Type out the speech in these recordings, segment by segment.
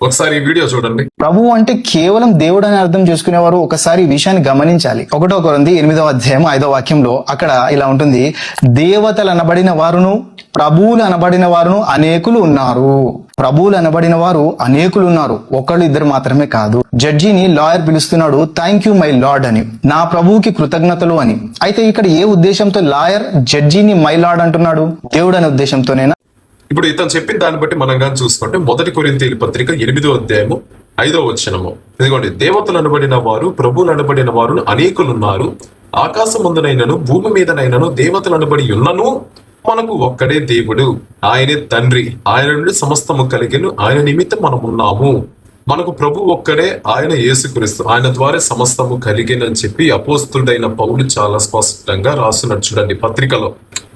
ఒకసారి ఈ వీడియో చూడండి. ప్రభు అంటే కేవలం దేవుడు అని అర్థం చేసుకునేవారు ఒకసారి ఈ విషయాన్ని గమనించాలి. 1 కొరింథీ 8వ అధ్యాయం 5వ వాక్యంలో అక్కడ ఇలా ఉంటుంది, దేవతలు అనబడిన వారును ప్రభువులు అనబడిన వారును అనేకులు ఉన్నారు. ప్రభువులు అనబడిన వారు అనేకులు ఉన్నారు, ఒకళ్ళు ఇద్దరు మాత్రమే కాదు. జడ్జిని లాయర్ పిలుస్తున్నాడు, థ్యాంక్ యూ మై లార్డ్ అని, నా ప్రభువుకి కృతజ్ఞతలు అని. అయితే ఇక్కడ ఏ ఉద్దేశంతో లాయర్ జడ్జిని మై లార్డ్ అంటున్నాడు? దేవుడు అనే ఉద్దేశంతోనేనా? ఇప్పుడు ఇతను చెప్పిన దాన్ని బట్టి మనం కానీ చూసుకుంటే 1 కొరింథీయుల పత్రిక 8వ అధ్యాయము 5వ వచనము, ఇదిగోండి, దేవతలు అనబడిన వారు ప్రభువులు అనబడిన వారు అనేకులు ఉన్నారు, ఆకాశమందునైనను భూమి మీదనైనను దేవతలు అనబడి ఉన్నను మనకు ఒక్కడే దేవుడు, ఆయనే తండ్రి, ఆయన నుండి సమస్తము కలిగెను, ఆయన నిమిత్తం మనం ఉన్నాము. మనకు ప్రభు ఒక్కడే, ఆయన యేసుక్రీస్తు, ఆయన ద్వారా సమస్తము కలిగేనని చెప్పి అపోస్తుడైన పౌలు చాలా స్పష్టంగా రాస్తున్నట్టు చూడండి పత్రికలో.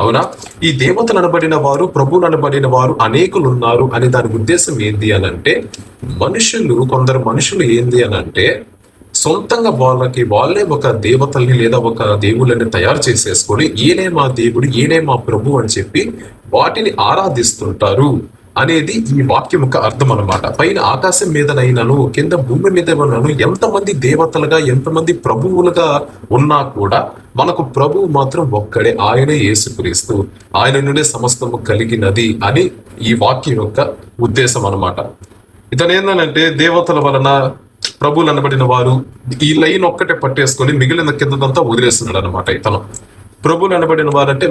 అవునా? ఈ దేవతలు అనబడిన వారు ప్రభువులు అనబడిన వారు అనేకులు ఉన్నారు అనే దాని ఉద్దేశం ఏంది అని అంటే, కొందరు మనుషులు ఏంది అని అంటే సొంతంగా వాళ్ళే ఒక దేవతల్ని లేదా ఒక దేవుళ్ళని తయారు చేసేసుకొని ఈయనే మా దేవుడు, ఈయనే మా ప్రభు అని చెప్పి వాటిని ఆరాధిస్తుంటారు అనేది ఈ వాక్యం యొక్క అర్థం అనమాట. పైన ఆకాశం మీదనైనాను కింద భూమి మీద ఎంతమంది దేవతలుగా ఎంతమంది ప్రభువులుగా ఉన్నా కూడా మనకు ప్రభువు మాత్రం ఒక్కడే, ఆయనే యేసుక్రీస్తు, ఆయన నుండే సమస్తము కలిగినది అని ఈ వాక్యం యొక్క ఉద్దేశం అనమాట. ఇతను ఏంటంటే దేవతల వలన ప్రభువులు అనబడిన వారు ఈ లైన్ ఒక్కటే పట్టేసుకొని మిగిలిన కిందంతా వదిలేస్తున్నాడు అనమాట. ఇతను ప్రభువులు అనబడిన వారంటే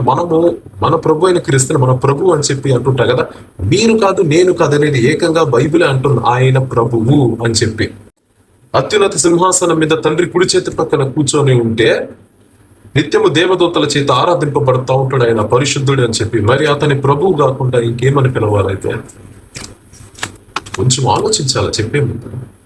మన ప్రభు అయిన క్రీస్తుని మన ప్రభు అని చెప్పి అంటుంటా కదా, మీరు కాదు నేను కాదు అనేది ఏకంగా బైబిల్ అంటుంది, ఆయన ప్రభువు అని చెప్పి. అత్యున్నత సింహాసనం మీద తండ్రి కుడి చేతి పక్కన కూర్చొని ఉంటే నిత్యము దేవదూతల చేత ఆరాధింపబడతా ఉంటాడు ఆయన పరిశుద్ధుడు అని చెప్పి, మరి అతని ప్రభువు కాకుండా ఇంకేమని పిలవాలైతే? కొంచెం ఆలోచించాలి చెప్పే ముందు.